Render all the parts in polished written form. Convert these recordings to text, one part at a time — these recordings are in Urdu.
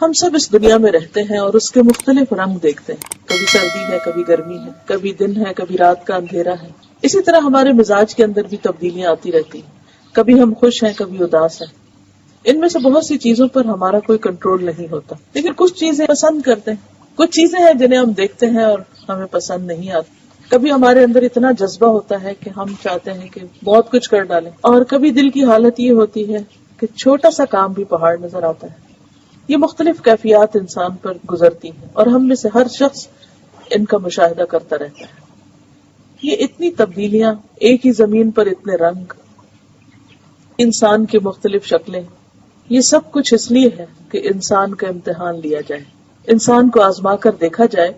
ہم سب اس دنیا میں رہتے ہیں اور اس کے مختلف رنگ دیکھتے ہیں. کبھی سردی ہے، کبھی گرمی ہے، کبھی دن ہے، کبھی رات کا اندھیرا ہے. اسی طرح ہمارے مزاج کے اندر بھی تبدیلیاں آتی رہتی ہیں. کبھی ہم خوش ہیں، کبھی اداس ہیں. ان میں سے بہت سی چیزوں پر ہمارا کوئی کنٹرول نہیں ہوتا، لیکن کچھ چیزیں پسند کرتے ہیں. کچھ چیزیں ہیں جنہیں ہم دیکھتے ہیں اور ہمیں پسند نہیں آتی. کبھی ہمارے اندر اتنا جذبہ ہوتا ہے کہ ہم چاہتے ہیں کہ بہت کچھ کر ڈالیں، اور کبھی دل کی حالت یہ ہوتی ہے کہ چھوٹا سا کام بھی پہاڑ نظر آتا ہے. یہ مختلف کیفیات انسان پر گزرتی ہیں اور ہم میں سے ہر شخص ان کا مشاہدہ کرتا رہتا ہے. یہ اتنی تبدیلیاں، ایک ہی زمین پر اتنے رنگ، انسان کی مختلف شکلیں، یہ سب کچھ اس لیے ہے کہ انسان کا امتحان لیا جائے، انسان کو آزما کر دیکھا جائے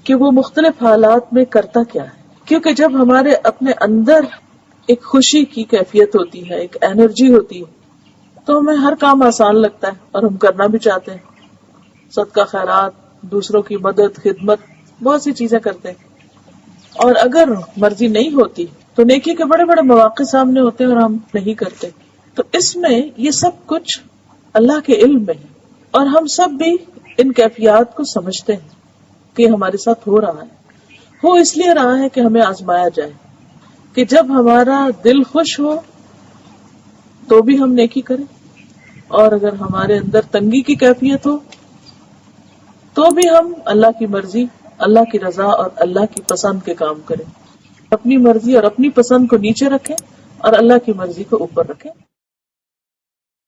کہ وہ مختلف حالات میں کرتا کیا ہے. کیونکہ جب ہمارے اپنے اندر ایک خوشی کی کیفیت ہوتی ہے، ایک انرجی ہوتی ہے، تو ہمیں ہر کام آسان لگتا ہے اور ہم کرنا بھی چاہتے ہیں. صدقہ خیرات، دوسروں کی مدد، خدمت، بہت سی چیزیں کرتے ہیں. اور اگر مرضی نہیں ہوتی تو نیکی کے بڑے بڑے مواقع سامنے ہوتے ہیں اور ہم نہیں کرتے. تو اس میں یہ سب کچھ اللہ کے علم میں ہے، اور ہم سب بھی ان کیفیات کو سمجھتے ہیں کہ ہمارے ساتھ ہو رہا ہے. ہو اس لیے رہا ہے کہ ہمیں آزمایا جائے کہ جب ہمارا دل خوش ہو تو بھی ہم نیکی کریں، اور اگر ہمارے اندر تنگی کی کیفیت ہو تو بھی ہم اللہ کی مرضی، اللہ کی رضا اور اللہ کی پسند کے کام کریں. اپنی مرضی اور اپنی پسند کو نیچے رکھیں اور اللہ کی مرضی کو اوپر رکھیں.